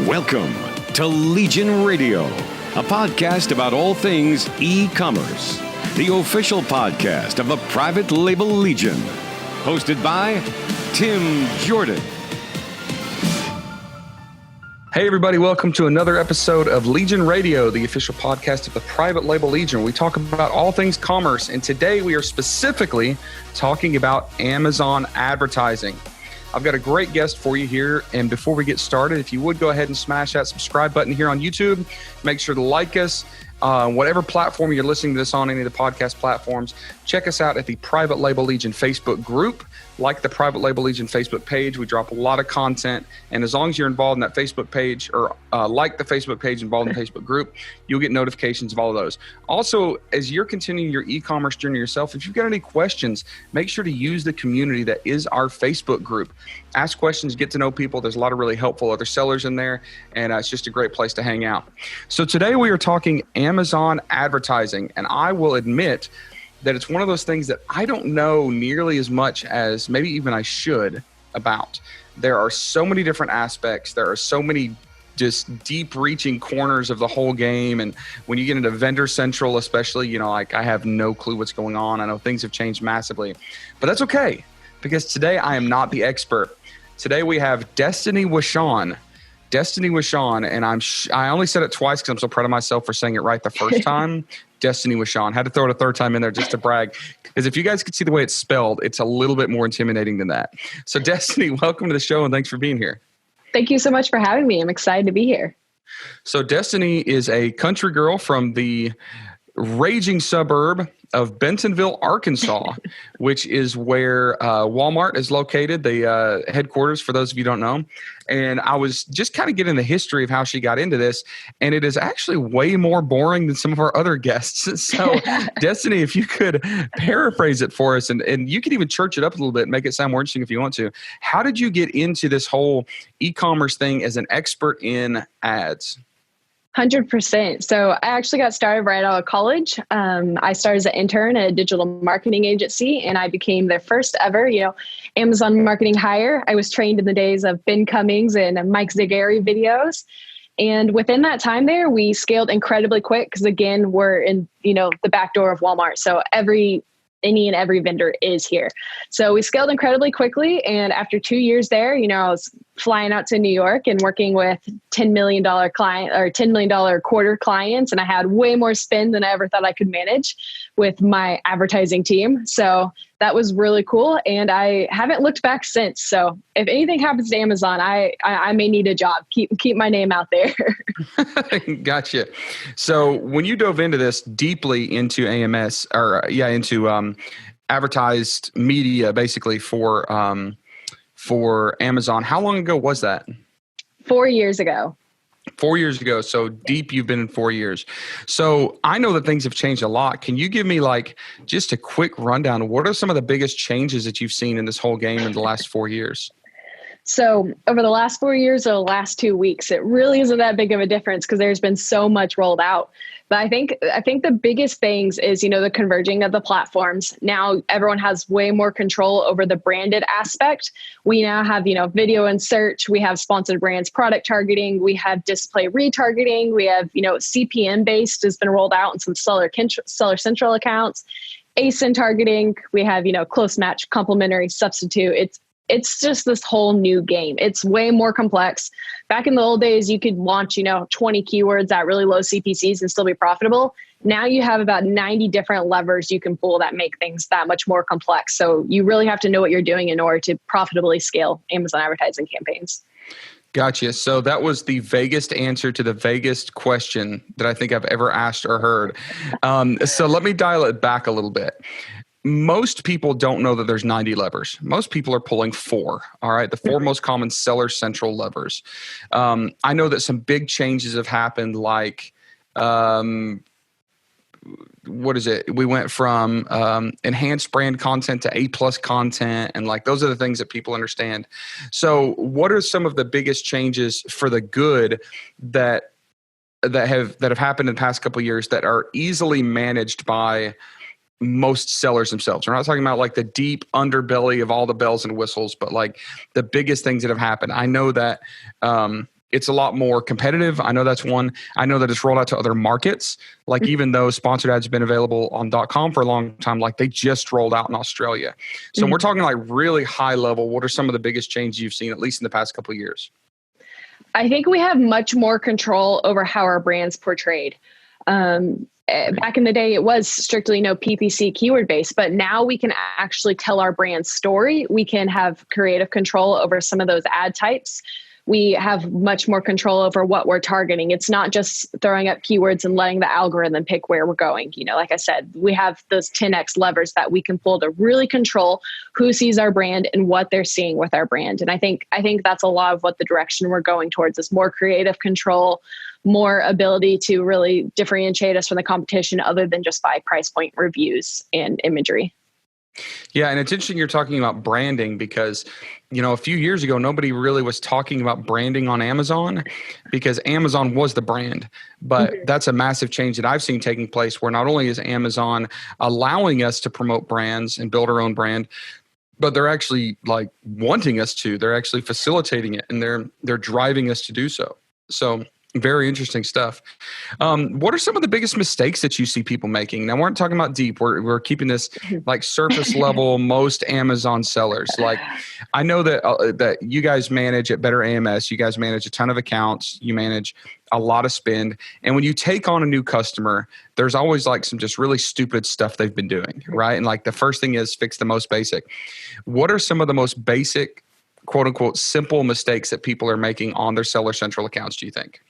Welcome to Legion Radio, a podcast about all things e-commerce, the official podcast of the private label Legion, hosted by Tim Jordan. Hey everybody, welcome to another episode of Legion Radio, the official podcast of the private label Legion. We talk about all things commerce, and today we are specifically talking about Amazon advertising. I've got a great guest for you here, and before we get started, if you would go ahead and smash that subscribe button here on YouTube, make sure to like us. Whatever platform you're listening to this on, any of the podcast platforms, check us out at the Private Label Legion Facebook group. Like the Private Label Legion Facebook page, we drop a lot of content, and as long as you're involved in that Facebook page or like the Facebook page, involved in the Facebook group, you'll get notifications of all of those. Also, as you're continuing your e-commerce journey yourself, if you've got any questions, make sure to use the community that is our Facebook group. Ask questions, get to know people. There's a lot of really helpful other sellers in there, and it's just a great place to hang out. So today we are talking Amazon advertising, and I will admit that it's one of those things that I don't know nearly as much as maybe even I should about. There are so many different aspects. There are so many just deep reaching corners of the whole game. And when you get into Vendor Central, especially, like I have no clue what's going on. I know things have changed massively, but that's okay, because today I am not the expert. Today we have Destaney Wishon. Destaney Wishon, and I only said it twice because I'm so proud of myself for saying it right the first time. Destaney Wishon. Had to throw it a third time in there just to brag, because if you guys could see the way it's spelled, it's a little bit more intimidating than that. So Destaney, welcome to the show, and thanks for being here. Thank you so much for having me. I'm excited to be here. So Destaney is a country girl from the raging suburb of Bentonville, Arkansas, which is where Walmart is located, the headquarters, for those of you who don't know. And I was just kind of getting the history of how she got into this, and it is actually way more boring than some of our other guests. So Destaney, if you could paraphrase it for us, and you can even church it up a little bit and make it sound more interesting if you want to. How did you get into this whole e-commerce thing as an expert in ads? 100%. So I actually got started right out of college. I started as an intern at a digital marketing agency, and I became their first ever, Amazon marketing hire. I was trained in the days of Ben Cummings and Mike Zagari videos. And within that time there, we scaled incredibly quick because, again, we're in, the back door of Walmart. So any and every vendor is here. So we scaled incredibly quickly. And after 2 years there, I was flying out to New York and working with $10 million client or $10 million quarter clients. And I had way more spend than I ever thought I could manage with my advertising team. So that was really cool. And I haven't looked back since. So if anything happens to Amazon, I may need a job. Keep my name out there. Gotcha. So when you dove into this deeply into into advertised media, basically for Amazon, how long ago was that? 4 years ago. 4 years ago. So deep you've been in 4 years. So I know that things have changed a lot. Can you give me just a quick rundown? What are some of the biggest changes that you've seen in this whole game in the last 4 years? So over the last 4 years or the last 2 weeks, it really isn't that big of a difference because there's been so much rolled out. But I think the biggest things is, the converging of the platforms. Now everyone has way more control over the branded aspect. We now have, video and search. We have sponsored brands, product targeting. We have display retargeting. We have, CPM based has been rolled out in some Seller Central accounts. ASIN targeting. We have, close match, complementary, substitute. It's just this whole new game. It's way more complex. Back in the old days, you could launch, 20 keywords at really low CPCs and still be profitable. Now you have about 90 different levers you can pull that make things that much more complex. So you really have to know what you're doing in order to profitably scale Amazon advertising campaigns. Gotcha. So that was the vaguest answer to the vaguest question that I think I've ever asked or heard. So let me dial it back a little bit. Most people don't know that there's 90 levers. Most people are pulling 4. All right. The 4 most common Seller Central levers. I know that some big changes have happened, like, what is it? We went from enhanced brand content to A+ content. And those are the things that people understand. So what are some of the biggest changes for the good that have happened in the past couple of years that are easily managed by most sellers themselves? We're not talking about the deep underbelly of all the bells and whistles, but the biggest things that have happened. I know that it's a lot more competitive. I know that's one. I know that it's rolled out to other markets. Like even though sponsored ads have been available on .com for a long time, like they just rolled out in Australia. So we're talking like really high level. What are some of the biggest changes you've seen, at least in the past couple of years? I think we have much more control over how our brand's portrayed. Back in the day, it was strictly PPC keyword based, but now we can actually tell our brand story. We can have creative control over some of those ad types. We have much more control over what we're targeting. It's not just throwing up keywords and letting the algorithm pick where we're going. Like I said, we have those 10x levers that we can pull to really control who sees our brand and what they're seeing with our brand. And I think that's a lot of what the direction we're going towards is more creative control, more ability to really differentiate us from the competition other than just by price point reviews and imagery. Yeah. And it's interesting you're talking about branding because, a few years ago, nobody really was talking about branding on Amazon because Amazon was the brand. But that's a massive change that I've seen taking place where not only is Amazon allowing us to promote brands and build our own brand, but they're actually like wanting us to. They're actually facilitating it and they're driving us to do so. So very interesting stuff. What are some of the biggest mistakes that you see people making? Now, we aren't talking about deep. We're keeping this like surface level, most Amazon sellers. Like I know that you guys manage at Better AMS. You guys manage a ton of accounts. You manage a lot of spend. And when you take on a new customer, there's always like some just really stupid stuff they've been doing, right? And like the first thing is fix the most basic. What are some of the most basic, quote unquote, simple mistakes that people are making on their Seller Central accounts, do you think?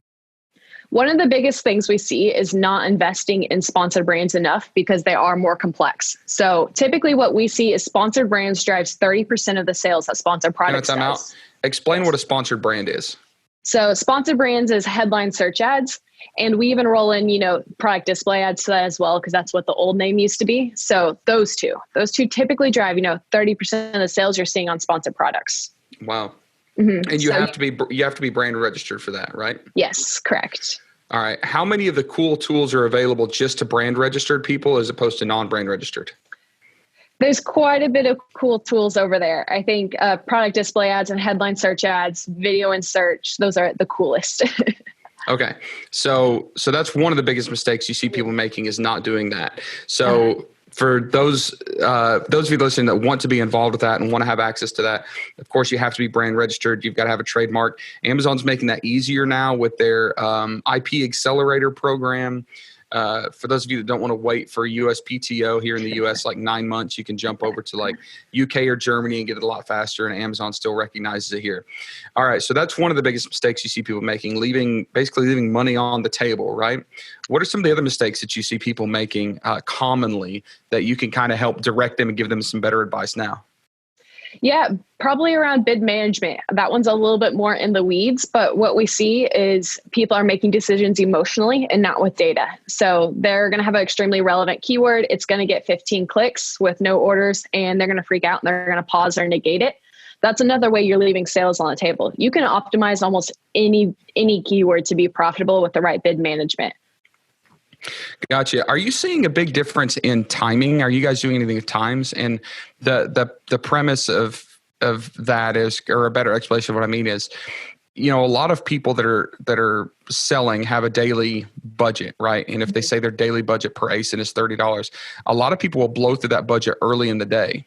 One of the biggest things we see is not investing in sponsored brands enough because they are more complex. So typically what we see is sponsored brands drives 30% of the sales that sponsored products does. Explain what a sponsored brand is. So sponsored brands is headline search ads. And we even roll in, product display ads to that as well, because that's what the old name used to be. So those two typically drive, 30% of the sales you're seeing on sponsored products. Wow. And you have to be brand registered for that, right? Yes, correct. All right. How many of the cool tools are available just to brand registered people as opposed to non-brand registered? There's quite a bit of cool tools over there. I think product display ads and headline search ads, video and search, those are the coolest. Okay. So that's one of the biggest mistakes you see people making is not doing that. So for those of you listening that want to be involved with that and want to have access to that, of course, you have to be brand registered. You've got to have a trademark. Amazon's making that easier now with their IP accelerator program. For those of you that don't want to wait for USPTO here in the US, like 9 months, you can jump over to like UK or Germany and get it a lot faster, and Amazon still recognizes it here. All right. So that's one of the biggest mistakes you see people making, basically leaving money on the table, right? What are some of the other mistakes that you see people making commonly that you can kind of help direct them and give them some better advice now? Yeah, probably around bid management. That one's a little bit more in the weeds, but what we see is people are making decisions emotionally and not with data. So they're going to have an extremely relevant keyword. It's going to get 15 clicks with no orders, and they're going to freak out and they're going to pause or negate it. That's another way you're leaving sales on the table. You can optimize almost any keyword to be profitable with the right bid management. Gotcha. Are you seeing a big difference in timing? Are you guys doing anything with times? And the premise of that is, or a better explanation of what I mean is, a lot of people that are selling have a daily budget, right? And if they say their daily budget per ASIN is $30, a lot of people will blow through that budget early in the day.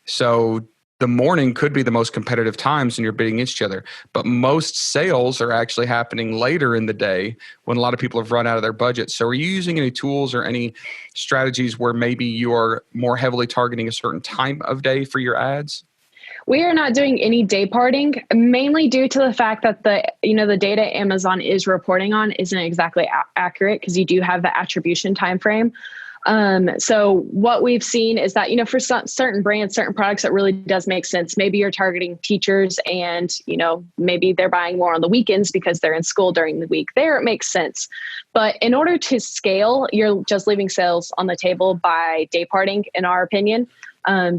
So the morning could be the most competitive times when you're bidding against each other. But most sales are actually happening later in the day when a lot of people have run out of their budget. So are you using any tools or any strategies where maybe you are more heavily targeting a certain time of day for your ads? We are not doing any day parting, mainly due to the fact that the data Amazon is reporting on isn't exactly accurate because you do have the attribution time frame. So what we've seen is that, for certain brands, certain products, it really does make sense. Maybe you're targeting teachers and, maybe they're buying more on the weekends because they're in school during the week. There, it makes sense. But in order to scale, you're just leaving sales on the table by day parting, in our opinion.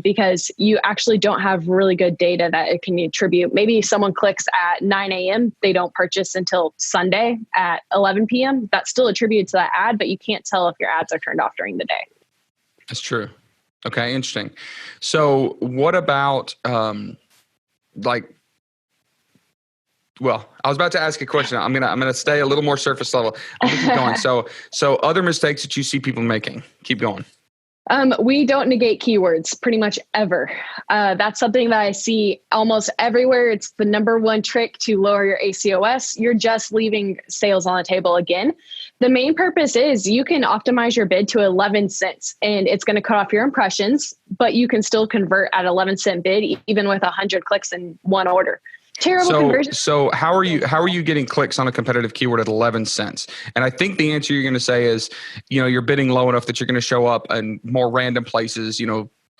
Because you actually don't have really good data that it can attribute. Maybe someone clicks at 9 a.m., they don't purchase until Sunday at 11 p.m. That's still attributed to that ad, but you can't tell if your ads are turned off during the day. That's true. Okay, interesting. So what about Well, I was about to ask a question. I'm gonna stay a little more surface level. I'm gonna keep going. So other mistakes that you see people making. Keep going. We don't negate keywords pretty much ever. That's something that I see almost everywhere. It's the number one trick to lower your ACOS. You're just leaving sales on the table again. The main purpose is you can optimize your bid to 11 cents and it's going to cut off your impressions, but you can still convert at 11-cent bid, even with 100 clicks in one order. Terrible conversion. So how are you getting clicks on a competitive keyword at 11 cents? And I think the answer you're going to say is, you're bidding low enough that you're going to show up in more random places,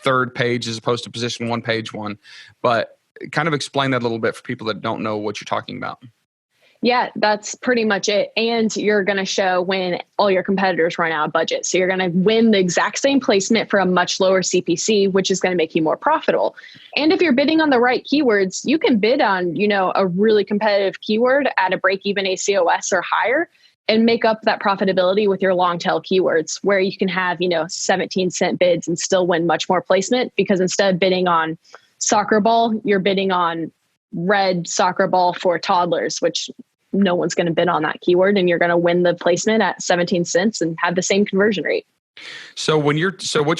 third page as opposed to position one, page one. But kind of explain that a little bit for people that don't know what you're talking about. Yeah, that's pretty much it. And you're going to show when all your competitors run out of budget. So you're going to win the exact same placement for a much lower CPC, which is going to make you more profitable. And if you're bidding on the right keywords, you can bid on, a really competitive keyword at a break-even ACOS or higher and make up that profitability with your long tail keywords where you can have, 17-cent bids and still win much more placement, because instead of bidding on soccer ball, you're bidding on red soccer ball for toddlers, which no one's going to bid on that keyword, and you're going to win the placement at 17 cents and have the same conversion rate. So what you're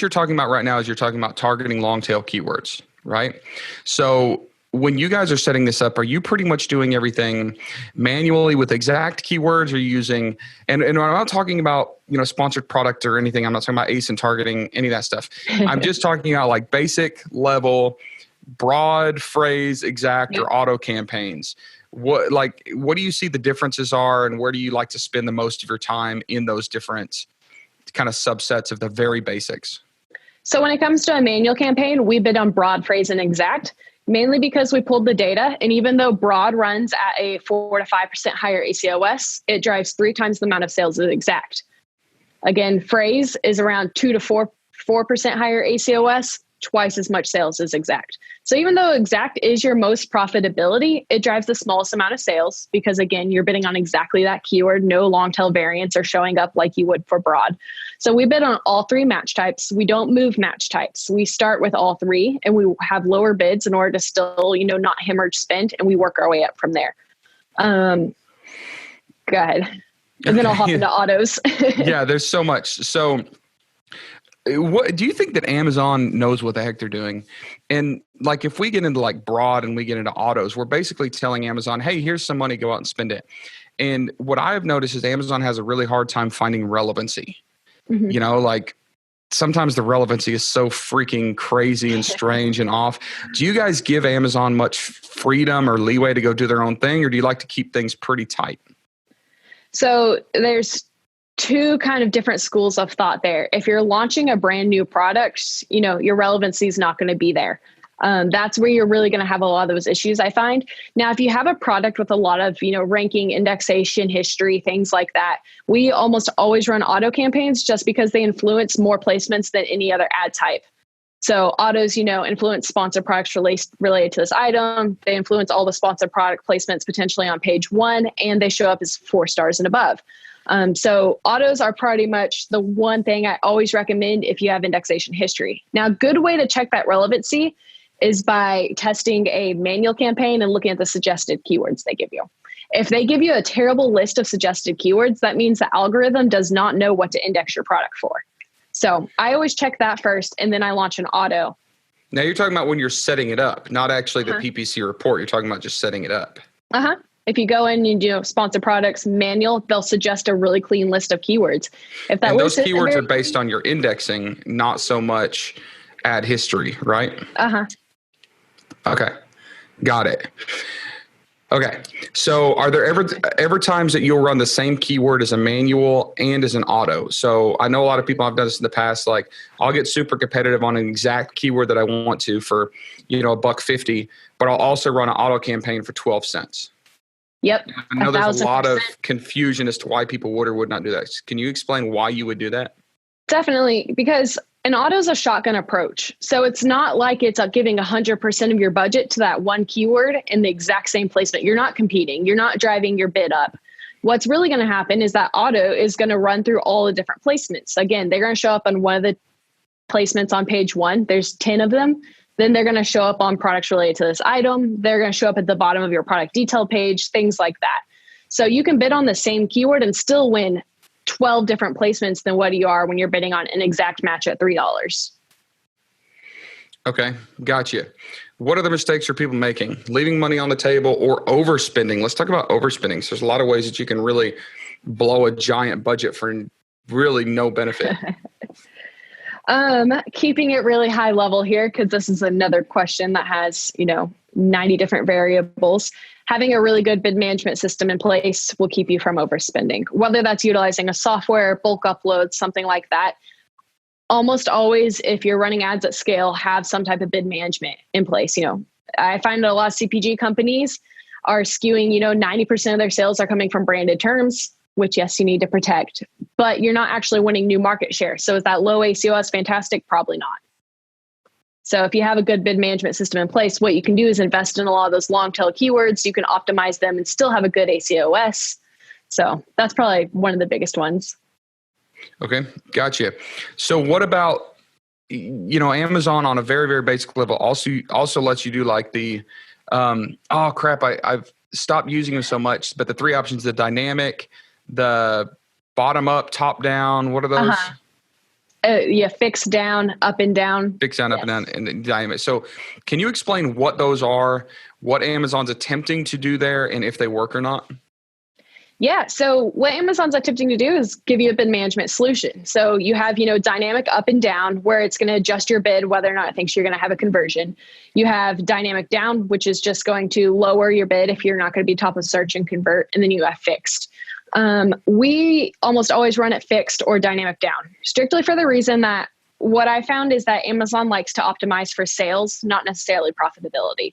talking about right now is you're talking about targeting long tail keywords, right? So when you guys are setting this up, are you pretty much doing everything manually with exact keywords? Are you using, and I'm not talking about, sponsored product or anything. I'm not talking about ASIN targeting, any of that stuff. I'm just talking about like basic level, broad phrase, exact or auto campaigns. What do you see the differences are, and where do you like to spend the most of your time in those different kind of subsets of the very basics? So when it comes to a manual campaign, we bid on broad, phrase, and exact, mainly because we pulled the data. And even though broad runs at a 4 to 5% higher ACOS, it drives 3 times the amount of sales as exact. Again, phrase is around 2 to 4% higher ACOS, twice as much sales as exact. So even though exact is your most profitability, it drives the smallest amount of sales because, again, you're bidding on exactly that keyword. No long tail variants are showing up like you would for broad. So we bid on all 3 match types. We don't move match types. We start with all 3 and we have lower bids in order to still, not hemorrhage spend, and we work our way up from there. Go ahead. And then I'll hop into autos. Yeah, there's so much. So what do you think that Amazon knows what the heck they're doing? And like, if we get into like broad and we get into autos, we're basically telling Amazon, hey, here's some money, go out and spend it. And what I've noticed is Amazon has a really hard time finding relevancy. Mm-hmm. Like sometimes the relevancy is so freaking crazy and strange and off. Do you guys give Amazon much freedom or leeway to go do their own thing, or do you like to keep things pretty tight? So there's 2 kind of different schools of thought there. If you're launching a brand new product, your relevancy is not going to be there. That's where you're really going to have a lot of those issues, I find. Now, if you have a product with a lot of, ranking, indexation, history, things like that, we almost always run auto campaigns just because they influence more placements than any other ad type. So autos, influence sponsored products related to this item. They influence all the sponsored product placements potentially on page 1, and they show up as 4 stars and above. So autos are pretty much the one thing I always recommend if you have indexation history. Now, a good way to check that relevancy is by testing a manual campaign and looking at the suggested keywords they give you. If they give you a terrible list of suggested keywords, that means the algorithm does not know what to index your product for. So I always check that first, and then I launch an auto. Now you're talking about when you're setting it up, not actually the PPC report. You're talking about just setting it up. If you go in and do sponsored products manual, they'll suggest a really clean list of keywords. If that, and those keywords are based on your indexing, not so much ad history, right? Okay, got it. Okay, so are there ever times that you'll run the same keyword as a manual and as an auto? So I know a lot of people have done this in the past. Like, I'll get super competitive on an exact keyword that I want to for $1.50, but I'll also run an auto campaign for 12 cents. Yep. I know there's a lot of confusion as to why people would or would not do that. Can you explain why you would do that? Definitely, because an auto is a shotgun approach. So it's not like it's giving 100% of your budget to that one keyword in the exact same placement. You're not competing. You're not driving your bid up. What's really going to happen is that auto is going to run through all the different placements. Again, they're going to show up on one of the placements on page 1. There's 10 of them. then they're going to show up on products related to this item. They're going to show up at the bottom of your product detail page, things like that. So you can bid on the same keyword and still win 12 different placements than what you are when you're bidding on an exact match at $3. Okay, gotcha. What other mistakes are people making? Leaving money on the table or overspending? Let's talk about overspending. So there's a lot of ways that you can really blow a giant budget for really no benefit. Keeping it really high level here, because this is another question that has, 90 different variables. Having a really good bid management system in place will keep you from overspending, whether that's utilizing a software, bulk uploads, something like that. Almost always, if you're running ads at scale, have some type of bid management in place. I find that a lot of CPG companies are skewing, 90% of their sales are coming from branded terms, which yes, you need to protect, but you're not actually winning new market share. So is that low ACOS fantastic? Probably not. So if you have a good bid management system in place, what you can do is invest in a lot of those long tail keywords. You can optimize them and still have a good ACOS. So that's probably one of the biggest ones. Okay, gotcha. So what about, Amazon on a very, very basic level also lets you do like the, I've stopped using them so much, but the 3 options, the dynamic, the bottom up, top down, what are those? Fix down, up and down. Fix down, up and down, and the dynamic. So can you explain what those are, what Amazon's attempting to do there, and if they work or not? Yeah. So what Amazon's attempting to do is give you a bid management solution. So you have, dynamic up and down where it's going to adjust your bid, whether or not it thinks you're going to have a conversion. You have dynamic down, which is just going to lower your bid if you're not going to be top of search and convert. And then you have fixed. We almost always run it fixed or dynamic down, strictly for the reason that what I found is that Amazon likes to optimize for sales, not necessarily profitability.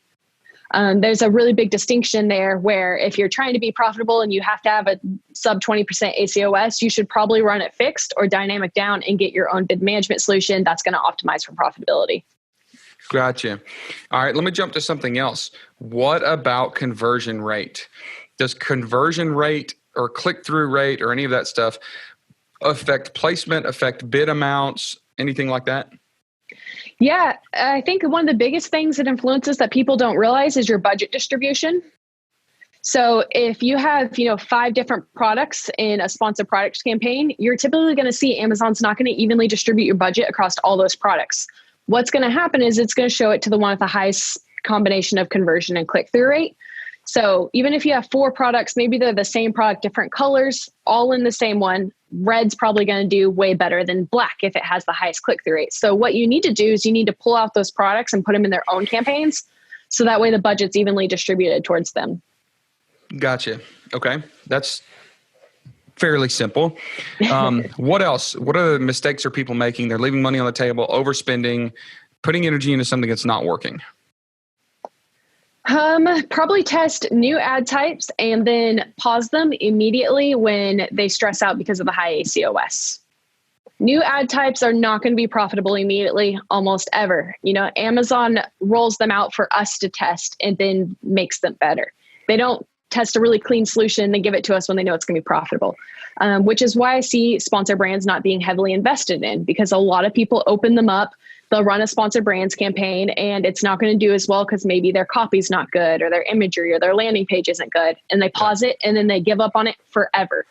There's a really big distinction there where if you're trying to be profitable and you have to have a sub 20% ACOS, you should probably run it fixed or dynamic down and get your own bid management solution that's going to optimize for profitability. Gotcha. All right, let me jump to something else. What about conversion rate? Does conversion rate or click-through rate or any of that stuff affect placement, affect bid amounts, anything like that? Yeah, I think one of the biggest things that influences that people don't realize is your budget distribution. So if you have, 5 different products in a sponsored products campaign, you're typically going to see Amazon's not going to evenly distribute your budget across all those products. What's going to happen is it's going to show it to the one with the highest combination of conversion and click-through rate. So even if you have 4 products, maybe they're the same product, different colors, all in the same one, red's probably going to do way better than black if it has the highest click-through rate. So what you need to do is you need to pull out those products and put them in their own campaigns. So that way the budget's evenly distributed towards them. Gotcha. Okay. That's fairly simple. What else? What other mistakes are people making? They're leaving money on the table, overspending, putting energy into something that's not working. Probably test new ad types and then pause them immediately when they stress out because of the high ACOS. New ad types are not going to be profitable immediately, almost ever. Amazon rolls them out for us to test and then makes them better. They don't test a really clean solution and then give it to us when they know it's going to be profitable, which is why I see sponsor brands not being heavily invested in, because a lot of people open them up. They'll run a sponsored brands campaign and it's not going to do as well because maybe their copy's not good or their imagery or their landing page isn't good. And they pause it and then they give up on it forever.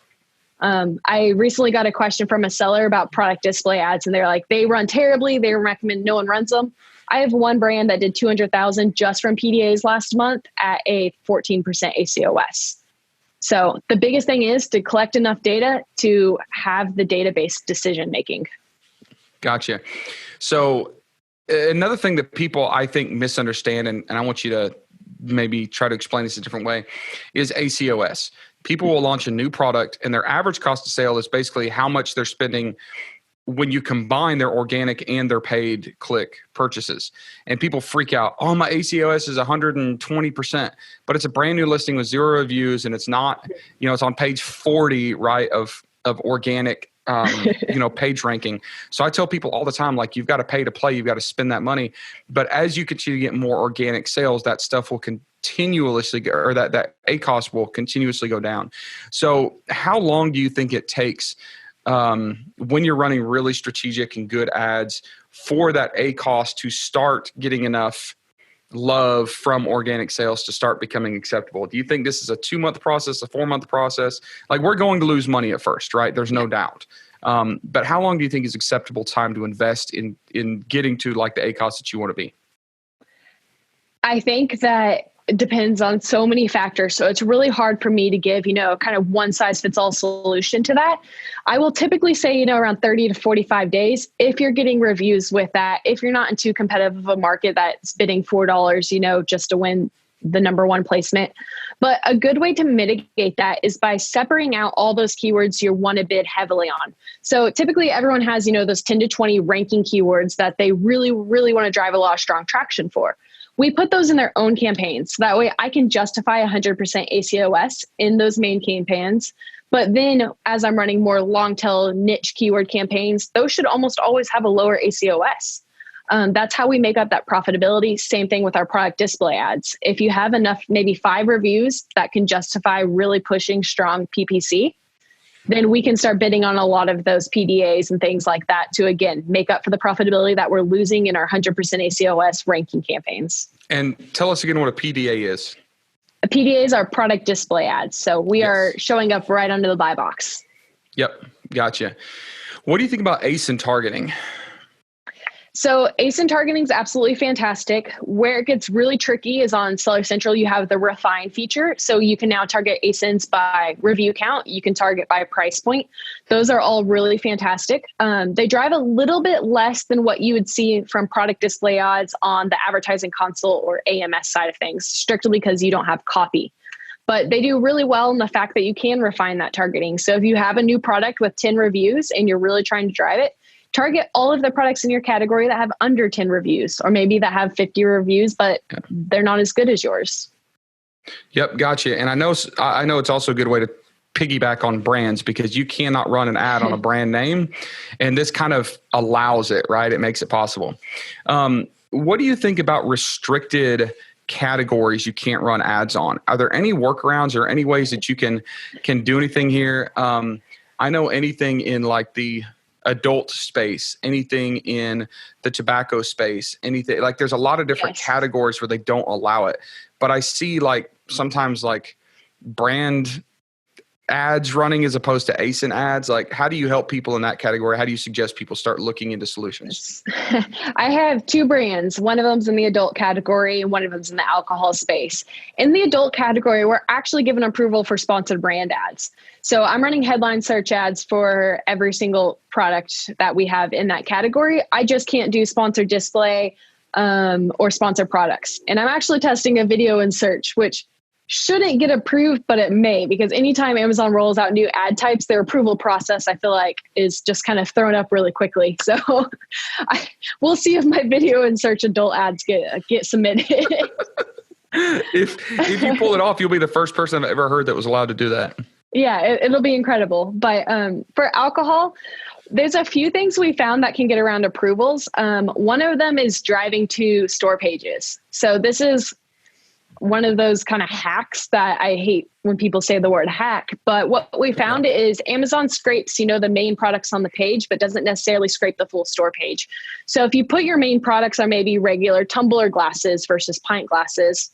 I recently got a question from a seller about product display ads and they're like, they run terribly. They recommend no one runs them. I have one brand that did 200,000 just from PDAs last month at a 14% ACOS. So the biggest thing is to collect enough data to have the database decision making. Gotcha. So another thing that people, I think, misunderstand, and I want you to maybe try to explain this a different way, is ACOS. People will launch a new product and their average cost of sale is basically how much they're spending when you combine their organic and their paid click purchases. And people freak out, oh, my ACOS is 120%, but it's a brand new listing with 0 reviews and it's not, it's on page 40, right, of organic page ranking. So I tell people all the time, like, you've got to pay to play, you've got to spend that money. But as you continue to get more organic sales, that stuff will continuously go, or that ACOS will continuously go down. So how long do you think it takes when you're running really strategic and good ads for that ACOS to start getting enough love from organic sales to start becoming acceptable? Do you think this is a 2-month process, a 4-month process? Like, we're going to lose money at first, right? There's no doubt. But how long do you think is acceptable time to invest in getting to like the ACOS that you want to be? I think that it depends on so many factors. So it's really hard for me to give, kind of one size fits all solution to that. I will typically say, around 30 to 45 days, if you're getting reviews with that, if you're not in too competitive of a market that's bidding $4, just to win the number one placement. But a good way to mitigate that is by separating out all those keywords you want to bid heavily on. So typically everyone has, those 10 to 20 ranking keywords that they really, really want to drive a lot of strong traction for. We put those in their own campaigns. So that way I can justify 100% ACOS in those main campaigns. But then as I'm running more long tail niche keyword campaigns, those should almost always have a lower ACOS. That's how we make up that profitability. Same thing with our product display ads. If you have enough, maybe 5 reviews that can justify really pushing strong PPC, then we can start bidding on a lot of those PDAs and things like that to, again, make up for the profitability that we're losing in our 100% ACOS ranking campaigns. And tell us again what a PDA is. A PDA is our product display ads. So we are showing up right under the buy box. Yep. Gotcha. What do you think about ASIN targeting? So ASIN targeting is absolutely fantastic. Where it gets really tricky is on Seller Central. You have the refine feature. So you can now target ASINs by review count. You can target by price point. Those are all really fantastic. They drive a little bit less than what you would see from product display ads on the advertising console or AMS side of things, strictly because you don't have copy. But they do really well in the fact that you can refine that targeting. So if you have a new product with 10 reviews and you're really trying to drive it, target all of the products in your category that have under 10 reviews, or maybe that have 50 reviews, but they're not as good as yours. Yep. Gotcha. And I know it's also a good way to piggyback on brands, because you cannot run an ad on a brand name. And this kind of allows it, right? It makes it possible. What do you think about restricted categories you can't run ads on? Are there any workarounds or any ways that you can do anything here? I know anything in like the adult space, anything in the tobacco space, anything like there's a lot of different categories where they don't allow it. But I see like sometimes like brand ads running as opposed to ASIN ads. Like, how do you help people in that category? How do you suggest people start looking into solutions? I have 2 brands. One of them's in the adult category and one of them's in the alcohol space. In the adult category, we're actually given approval for sponsored brand ads. So I'm running headline search ads for every single product that we have in that category. I just can't do sponsored display or sponsored products. And I'm actually testing a video in search, which shouldn't get approved, but it may, because anytime Amazon rolls out new ad types, their approval process, I feel like, is just kind of thrown up really quickly. So we'll see if my video and search adult ads get submitted. If you pull it off, you'll be the first person I've ever heard that was allowed to do that. Yeah, it'll be incredible. But for alcohol, there's a few things we found that can get around approvals. One of them is driving to store pages. So this is one of those kind of hacks that I hate when people say the word hack. But what we found is Amazon scrapes, the main products on the page, but doesn't necessarily scrape the full store page. So if you put your main products on maybe regular tumbler glasses versus pint glasses,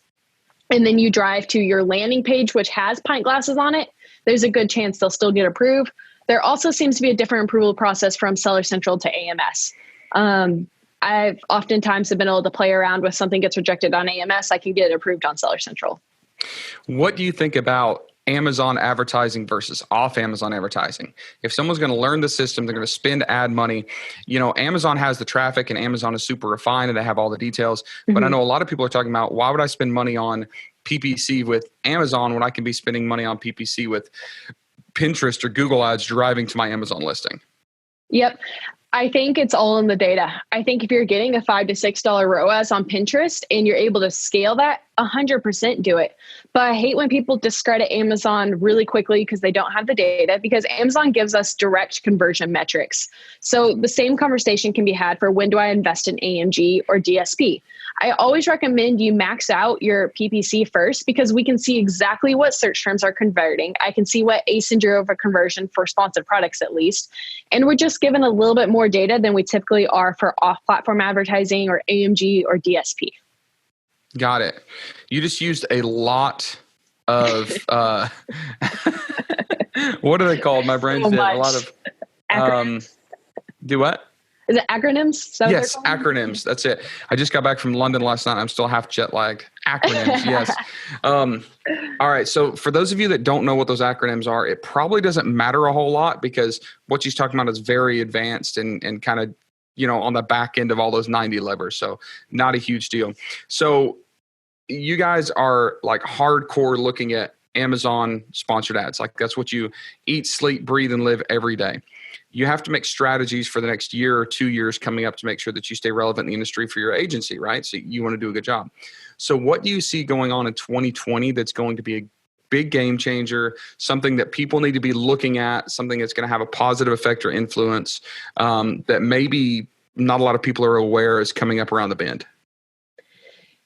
and then you drive to your landing page, which has pint glasses on it, there's a good chance they'll still get approved. There also seems to be a different approval process from Seller Central to AMS. I've oftentimes have been able to play around with something gets rejected on AMS. I can get it approved on Seller Central. What do you think about Amazon advertising versus off Amazon advertising? If someone's going to learn the system, they're going to spend ad money. Amazon has the traffic and Amazon is super refined and they have all the details. But I know a lot of people are talking about, why would I spend money on PPC with Amazon when I can be spending money on PPC with Pinterest or Google ads driving to my Amazon listing? Yep. I think it's all in the data. I think if you're getting a $5 to $6 ROAS on Pinterest and you're able to scale that, 100% do it. But I hate when people discredit Amazon really quickly because they don't have the data, because Amazon gives us direct conversion metrics. So the same conversation can be had for when do I invest in AMG or DSP. I always recommend you max out your PPC first, because we can see exactly what search terms are converting. I can see what ASIN drove a conversion for sponsored products at least. And we're just given a little bit more data than we typically are for off-platform advertising or AMG or DSP. Got it. You just used a lot of, what are they called? My brain's dead. A lot of, do what? Is it acronyms? Yes, acronyms. That's it. I just got back from London last night. I'm still half jet lagged. Acronyms, yes. All right. So for those of you that don't know what those acronyms are, it probably doesn't matter a whole lot, because what she's talking about is very advanced and kind of, on the back end of all those 90 levers. So not a huge deal. So you guys are like hardcore looking at Amazon sponsored ads. Like that's what you eat, sleep, breathe, and live every day. You have to make strategies for the next year or 2 years coming up to make sure that you stay relevant in the industry for your agency, right? So you want to do a good job. So what do you see going on in 2020 that's going to be a big game changer, something that people need to be looking at, something that's going to have a positive effect or influence that maybe not a lot of people are aware is coming up around the bend?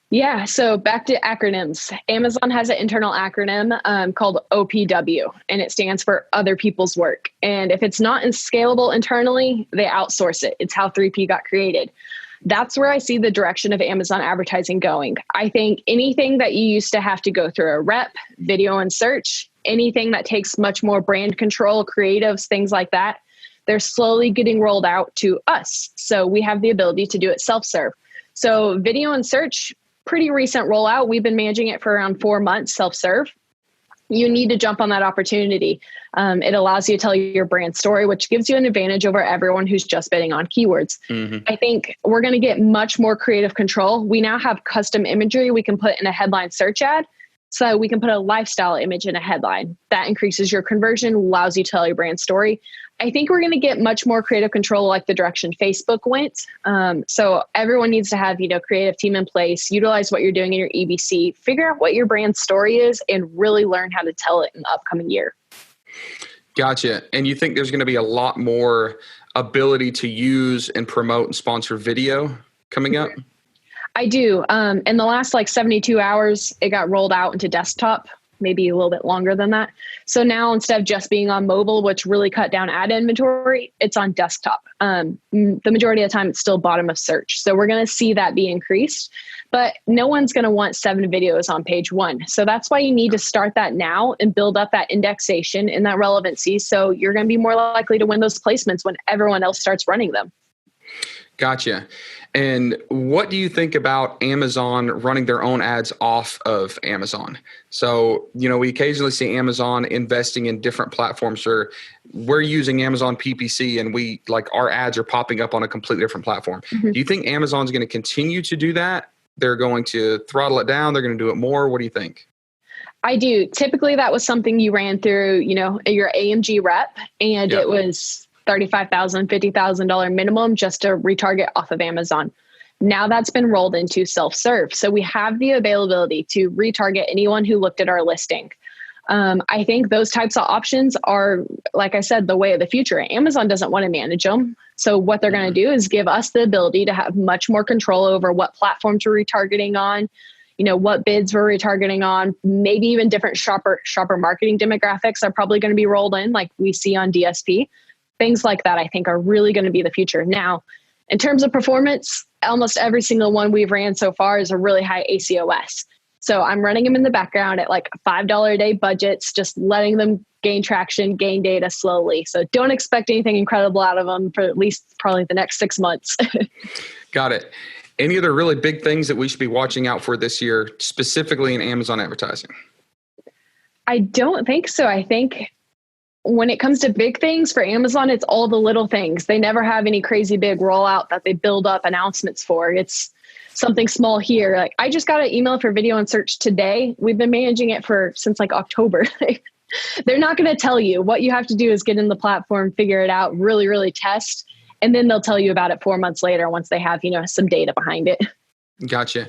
Yeah. So back to acronyms. Amazon has an internal acronym called OPW, and it stands for other people's work. And if it's not scalable internally, they outsource it. It's how 3P got created. That's where I see the direction of Amazon advertising going. I think anything that you used to have to go through a rep, video and search, anything that takes much more brand control, creatives, things like that, they're slowly getting rolled out to us. So we have the ability to do it self-serve. So video and search, pretty recent rollout. We've been managing it for around 4 months, self-serve. You need to jump on that opportunity. It allows you to tell your brand story, which gives you an advantage over everyone who's just bidding on keywords. Mm-hmm. I think we're going to get much more creative control. We now have custom imagery we can put in a headline search ad. So we can put a lifestyle image in a headline. That increases your conversion, allows you to tell your brand story. I think we're going to get much more creative control like the direction Facebook went. So everyone needs to have, creative team in place, utilize what you're doing in your EBC, figure out what your brand story is, and really learn how to tell it in the upcoming year. Gotcha. And you think there's going to be a lot more ability to use and promote and sponsor video coming up? I do. In the last 72 hours, it got rolled out into desktop, maybe a little bit longer than that. So now instead of just being on mobile, which really cut down ad inventory, it's on desktop. The majority of the time, it's still bottom of search. So we're going to see that be increased, but no one's going to want 7 videos on page 1. So that's why you need to start that now and build up that indexation and that relevancy. So you're going to be more likely to win those placements when everyone else starts running them. Gotcha. And what do you think about Amazon running their own ads off of Amazon? So, we occasionally see Amazon investing in different platforms, or we're using Amazon PPC and our ads are popping up on a completely different platform. Mm-hmm. Do you think Amazon's going to continue to do that? They're going to throttle it down. They're going to do it more. What do you think? I do. Typically that was something you ran through, your AMG rep, and It was $35,000, $50,000 minimum just to retarget off of Amazon. Now that's been rolled into self-serve. So we have the availability to retarget anyone who looked at our listing. I think those types of options are, like I said, the way of the future. Amazon doesn't want to manage them. So what they're going to do is give us the ability to have much more control over what platforms we're retargeting on, what bids we're retargeting on, maybe even different shopper marketing demographics are probably going to be rolled in like we see on DSP. Things like that, I think, are really going to be the future. Now, in terms of performance, almost every single one we've ran so far is a really high ACOS. So I'm running them in the background at $5 a day budgets, just letting them gain traction, gain data slowly. So don't expect anything incredible out of them for at least probably the next 6 months. Got it. Any other really big things that we should be watching out for this year, specifically in Amazon advertising? I don't think so. I think when it comes to big things for Amazon, it's all the little things. They never have any crazy big rollout that they build up announcements for. It's something small here. I just got an email for video and search today. We've been managing it since October. They're not going to tell you. What you have to do is get in the platform, figure it out, really, really test. And then they'll tell you about it 4 months later once they have, some data behind it. Gotcha.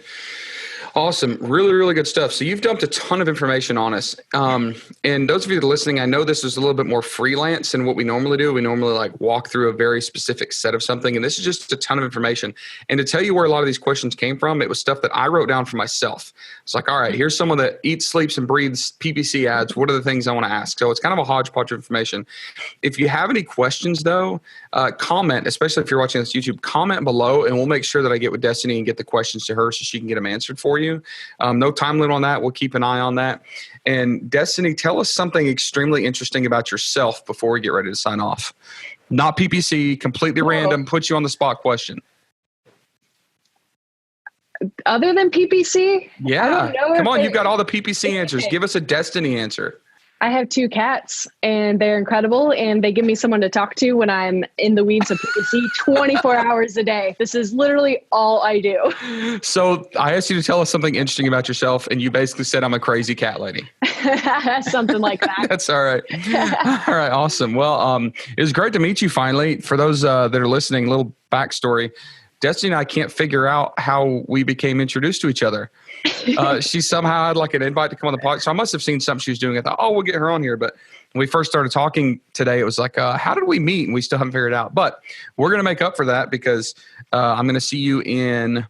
Awesome. Really, really good stuff. So you've dumped a ton of information on us. And those of you that are listening, I know this is a little bit more freelance than what we normally do. We normally walk through a very specific set of something. And this is just a ton of information. And to tell you where a lot of these questions came from, it was stuff that I wrote down for myself. It's like, all right, here's someone that eats, sleeps, and breathes PPC ads. What are the things I want to ask? So it's kind of a hodgepodge of information. If you have any questions, though, comment, especially if you're watching this YouTube, comment below, and we'll make sure that I get with Destaney and get the questions to her so she can get them answered for you. No time limit on that. We'll keep an eye on that. And Destaney, tell us something extremely interesting about yourself before we get ready to sign off. Not PPC, completely random, put you on the spot question. Other than PPC? Yeah. Come on, you've got all the PPC answers. Give us a Destaney answer. I have 2 cats, and they're incredible, and they give me someone to talk to when I'm in the weeds of PPC 24 hours a day. This is literally all I do. So I asked you to tell us something interesting about yourself, and you basically said I'm a crazy cat lady. Something like that. That's all right. All right, awesome. Well, it was great to meet you finally. For those that are listening, a little backstory. Destaney and I can't figure out how we became introduced to each other. She somehow had an invite to come on the podcast. So I must have seen something she was doing. I thought, we'll get her on here. But when we first started talking today, it was like, how did we meet? And we still haven't figured it out. But we're going to make up for that because I'm going to see you in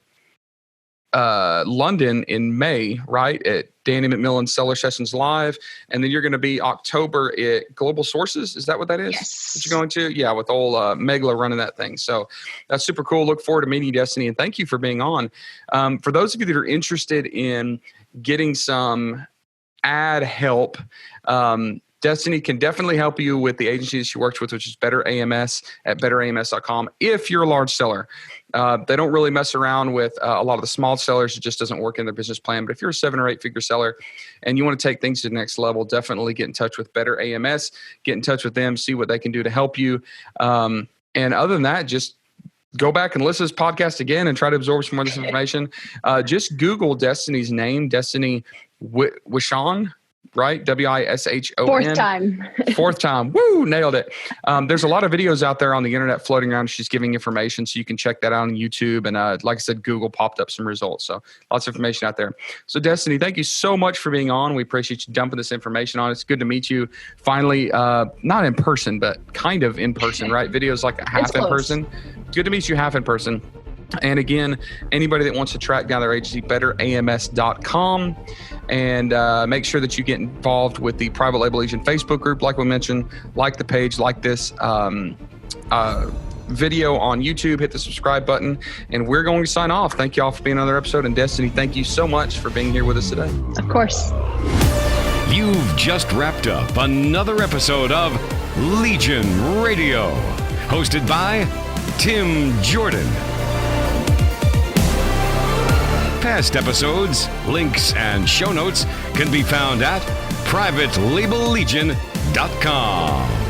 London in May, right? At Danny McMillan's Seller Sessions Live. And then you're going to be October at Global Sources. Is that what that is? Yes. That you're going to? Yeah, with old Megla running that thing. So that's super cool. Look forward to meeting you, Destaney. And thank you for being on. For those of you that are interested in getting some ad help, Destaney can definitely help you with the agency that she works with, which is Better AMS at betterams.com. If you're a large seller, they don't really mess around with a lot of the small sellers. It just doesn't work in their business plan. But if you're a 7 or 8 figure seller and you want to take things to the next level, definitely get in touch with Better AMS, get in touch with them, see what they can do to help you. And other than that, just go back and listen to this podcast again and try to absorb some more of this information. Just Google Destaney's name, Destaney Wishon. Right? W-I-S-H-O-N. 4th time. 4th time. Woo! Nailed it. There's a lot of videos out there on the internet floating around. She's giving information, so you can check that out on YouTube. And like I said, Google popped up some results. So lots of information out there. So Destaney, thank you so much for being on. We appreciate you dumping this information on. It's good to meet you finally, not in person, but kind of in person, right? Videos like half in person. Good to meet you half in person. And again, anybody that wants to track down their agency, betterams.com. And make sure that you get involved with the Private Label Legion Facebook group, like we mentioned, like the page, like this video on YouTube, hit the subscribe button, and we're going to sign off. Thank you all for being on another episode. And Destaney, thank you so much for being here with us today. Of course. You've just wrapped up another episode of Legion Radio, hosted by Tim Jordan. Past episodes, links, and show notes can be found at privatelabellegion.com.